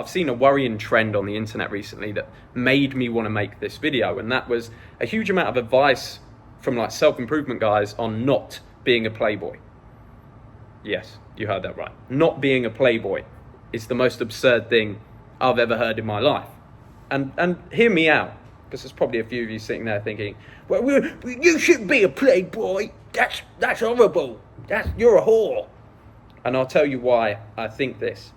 I've seen a worrying trend on the internet recently that made me want to make this video, and that was a huge amount of advice from like self-improvement guys on not being a playboy. Yes, you heard that right. Not being a playboy is the most absurd thing I've ever heard in my life. And hear me out, because there's probably a few of you sitting there thinking, well, you shouldn't be a playboy. That's horrible. You're a whore. And I'll tell you why I think this.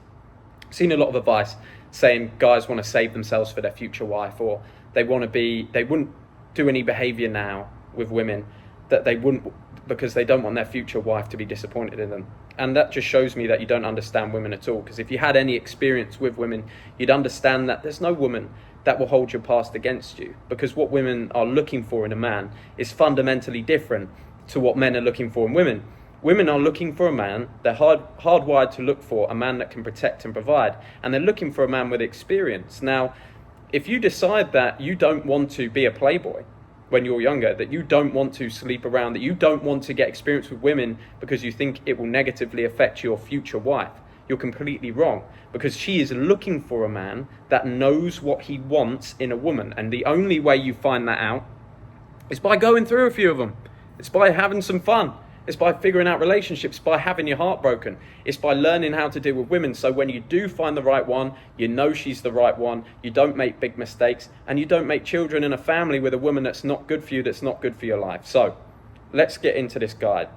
I've seen a lot of advice saying guys want to save themselves for their future wife, or they wouldn't do any behavior now with women that they wouldn't, because they don't want their future wife to be disappointed in them. And that just shows me that you don't understand women at all, because if you had any experience with women, you'd understand that there's no woman that will hold your past against you, because what women are looking for in a man is fundamentally different to what men are looking for in women. Women are looking for a man, they're hardwired to look for a man that can protect and provide, and they're looking for a man with experience. Now, if you decide that you don't want to be a playboy when you're younger, that you don't want to sleep around, that you don't want to get experience with women because you think it will negatively affect your future wife, you're completely wrong, because she is looking for a man that knows what he wants in a woman. And the only way you find that out is by going through a few of them. It's by having some fun. It's by figuring out relationships, by having your heart broken. It's by learning how to deal with women. So when you do find the right one, you know she's the right one, you don't make big mistakes, and you don't make children in a family with a woman that's not good for you, that's not good for your life. So let's get into this guide.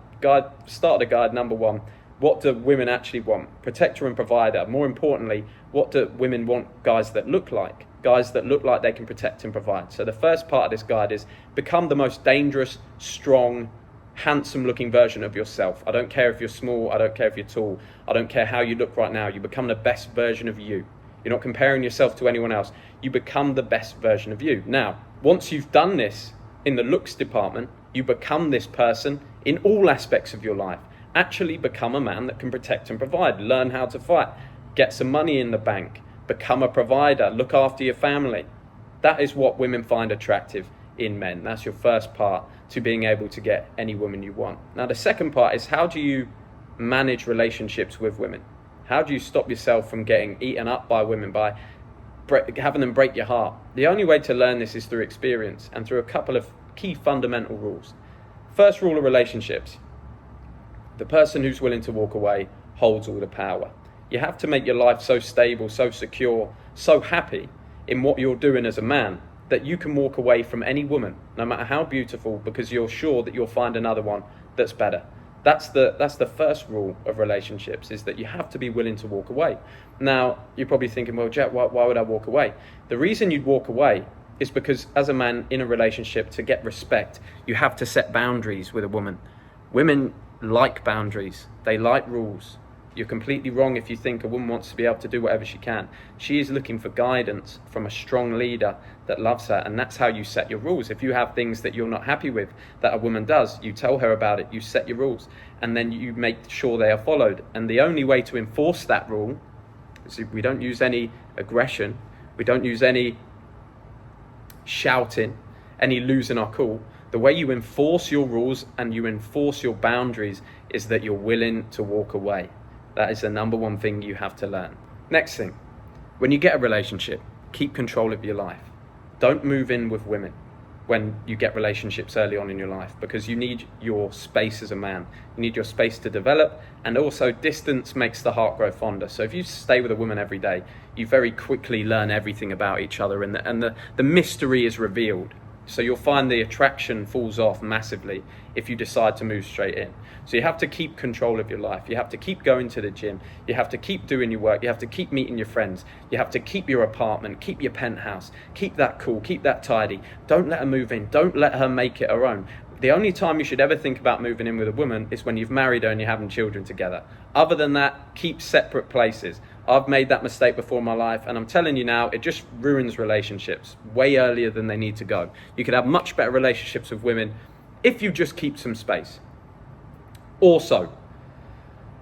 Start the guide, number 1. What do women actually want? Protector and provider. More importantly, what do women want guys that look like? Guys that look like they can protect and provide. So the first part of this guide is become the most dangerous, strong, handsome looking version of yourself. I don't care if you're small, I don't care if you're tall, I don't care how you look right now. You become the best version of you. You're not comparing yourself to anyone else. You become the best version of you. Now, once you've done this in the looks department, you become this person in all aspects of your life. Actually become a man that can protect and provide. Learn how to fight, get some money in the bank, become a provider, look after your family. That is what women find attractive in men. That's your first part to being able to get any woman you want. Now the second part is, how do you manage relationships with women? How do you stop yourself from getting eaten up by women, by having them break your heart? The only way to learn this is through experience and through a couple of key fundamental rules. First rule of relationships: the person who's willing to walk away holds all the power. You have to make your life so stable, so secure, so happy in what you're doing as a man that you can walk away from any woman, no matter how beautiful, because you're sure that you'll find another one that's better. That's the first rule of relationships, is that you have to be willing to walk away. Now, you're probably thinking, well, Jack, why would I walk away? The reason you'd walk away is because as a man in a relationship, to get respect, you have to set boundaries with a woman. Women like boundaries. They like rules. You're completely wrong if you think a woman wants to be able to do whatever she can. She is looking for guidance from a strong leader that loves her, and that's how you set your rules. If you have things that you're not happy with that a woman does, you tell her about it, you set your rules, and then you make sure they are followed. And the only way to enforce that rule is we don't use any aggression, we don't use any shouting, any losing our cool. The way you enforce your rules and you enforce your boundaries is that you're willing to walk away. That is the number 1 thing you have to learn. Next thing, when you get a relationship, keep control of your life. Don't move in with women when you get relationships early on in your life, because you need your space as a man. You need your space to develop, and also distance makes the heart grow fonder. So if you stay with a woman every day, you very quickly learn everything about each other, and the mystery is revealed. So you'll find the attraction falls off massively if you decide to move straight in. So you have to keep control of your life. You have to keep going to the gym. You have to keep doing your work. You have to keep meeting your friends. You have to keep your apartment, keep your penthouse, keep that cool, keep that tidy. Don't let her move in. Don't let her make it her own. The only time you should ever think about moving in with a woman is when you've married her and you're having children together. Other than that, keep separate places. I've made that mistake before in my life, and I'm telling you now, it just ruins relationships way earlier than they need to go. You could have much better relationships with women if you just keep some space. Also,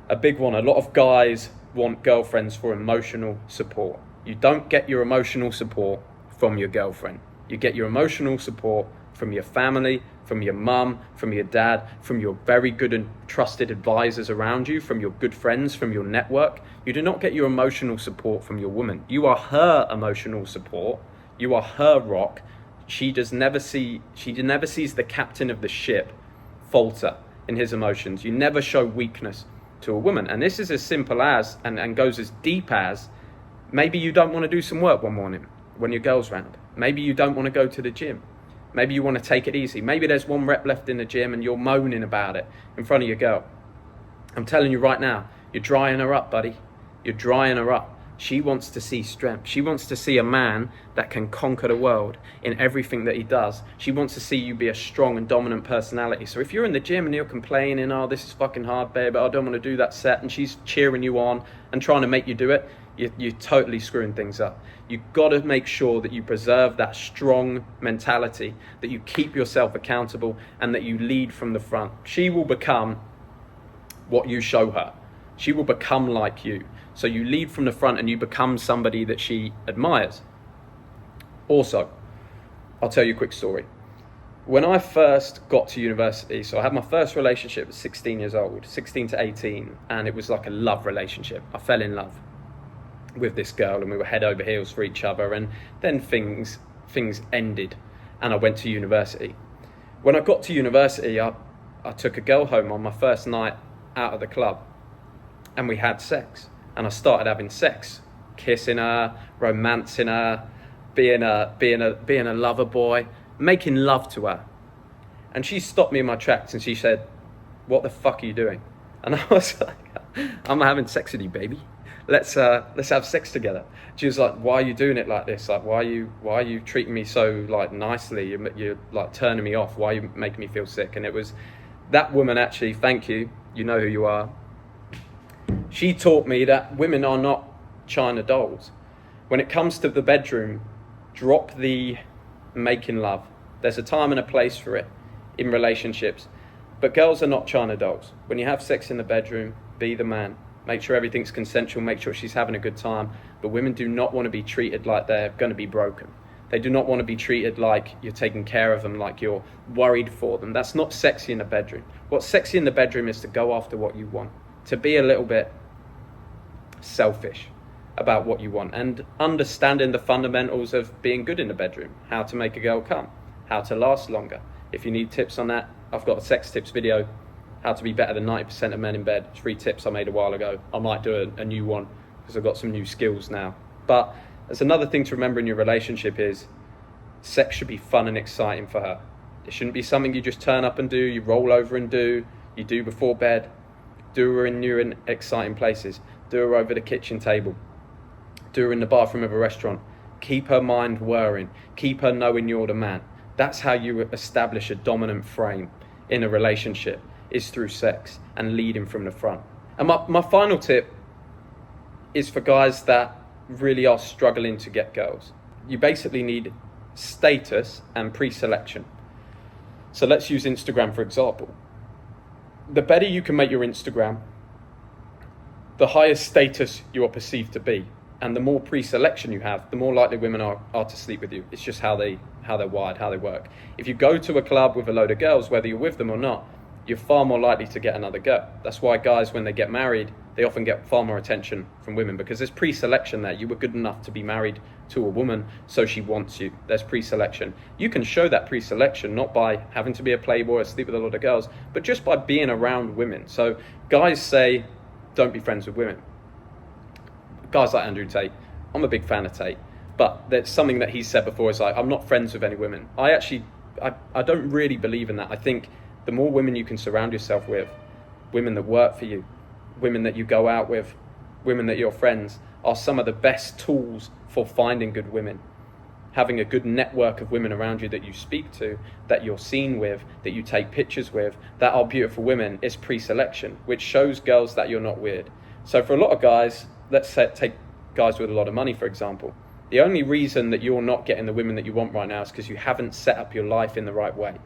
a big one, a lot of guys want girlfriends for emotional support. You don't get your emotional support from your girlfriend. You get your emotional support from your family, from your mum, from your dad, from your very good and trusted advisors around you, from your good friends, from your network. You do not get your emotional support from your woman. You are her emotional support. You are her rock. She never sees the captain of the ship falter in his emotions. You never show weakness to a woman. And this is as simple as, and goes as deep as, maybe you don't want to do some work one morning when your girl's round. Maybe you don't want to go to the gym. Maybe you want to take it easy. Maybe there's one rep left in the gym and you're moaning about it in front of your girl. I'm telling you right now, you're drying her up, buddy. You're drying her up. She wants to see strength. She wants to see a man that can conquer the world in everything that he does. She wants to see you be a strong and dominant personality. So if you're in the gym and you're complaining, oh, this is fucking hard, babe, I don't want to do that set, and she's cheering you on and trying to make you do it, you're totally screwing things up. You've got to make sure that you preserve that strong mentality, that you keep yourself accountable, and that you lead from the front. She will become what you show her. She will become like you. So you lead from the front and you become somebody that she admires. Also, I'll tell you a quick story. When I first got to university, so I had my first relationship at 16 years old, 16 to 18, and it was like a love relationship. I fell in love with this girl and we were head over heels for each other, and then things ended and I went to university. When I got to university, I took a girl home on my first night out of the club and we had sex. And I started having sex, kissing her, romancing her, being a lover boy, making love to her. And she stopped me in my tracks and she said, "What the fuck are you doing?" And I was like, "I'm having sex with you, baby. Let's have sex together." She was like, "Why are you doing it like this? Like, why are you treating me so like nicely? You're like turning me off. Why are you making me feel sick?" And it was that woman, actually, thank you. You know who you are. She taught me that women are not China dolls. When it comes to the bedroom, drop the making love. There's a time and a place for it in relationships. But girls are not China dolls. When you have sex in the bedroom, be the man. Make sure everything's consensual. Make sure she's having a good time. But women do not want to be treated like they're going to be broken. They do not want to be treated like you're taking care of them, like you're worried for them. That's not sexy in the bedroom. What's sexy in the bedroom is to go after what you want. To be a little bit selfish about what you want and understanding the fundamentals of being good in the bedroom, how to make a girl come, how to last longer. If you need tips on that, I've got a sex tips video, how to be better than 90% of men in bed. 3 tips I made a while ago. I might do a new one because I've got some new skills now. But there's another thing to remember in your relationship is sex should be fun and exciting for her. It shouldn't be something you just turn up and do, you roll over and do, you do before bed. Do her in new and exciting places. Do her over the kitchen table. Do her in the bathroom of a restaurant. Keep her mind whirring. Keep her knowing you're the man. That's how you establish a dominant frame in a relationship, is through sex and leading from the front. And my final tip is for guys that really are struggling to get girls. You basically need status and pre-selection. So let's use Instagram for example. The better you can make your Instagram, the higher status you are perceived to be. And the more pre-selection you have, the more likely women are to sleep with you. It's just how they're wired, how they work. If you go to a club with a load of girls, whether you're with them or not, you're far more likely to get another girl. That's why guys, when they get married, they often get far more attention from women because there's pre-selection there. You were good enough to be married to a woman, so she wants you. There's pre-selection. You can show that pre-selection not by having to be a playboy or sleep with a lot of girls, but just by being around women. So guys say, don't be friends with women. Guys like Andrew Tate, I'm a big fan of Tate, but there's something that he said before is like, I'm not friends with any women. I don't really believe in that. I think the more women you can surround yourself with, women that work for you, women that you go out with, women that you're friends, are some of the best tools for finding good women. Having a good network of women around you that you speak to, that you're seen with, that you take pictures with, that are beautiful women, is pre-selection, which shows girls that you're not weird. So for a lot of guys, let's say, take guys with a lot of money, for example. The only reason that you're not getting the women that you want right now is because you haven't set up your life in the right way.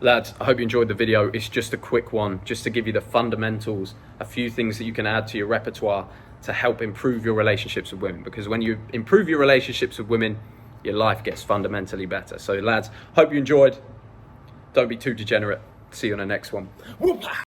Lads, I hope you enjoyed the video. It's just a quick one, just to give you the fundamentals, a few things that you can add to your repertoire to help improve your relationships with women. Because when you improve your relationships with women, your life gets fundamentally better. So lads, hope you enjoyed. Don't be too degenerate. See you on the next one.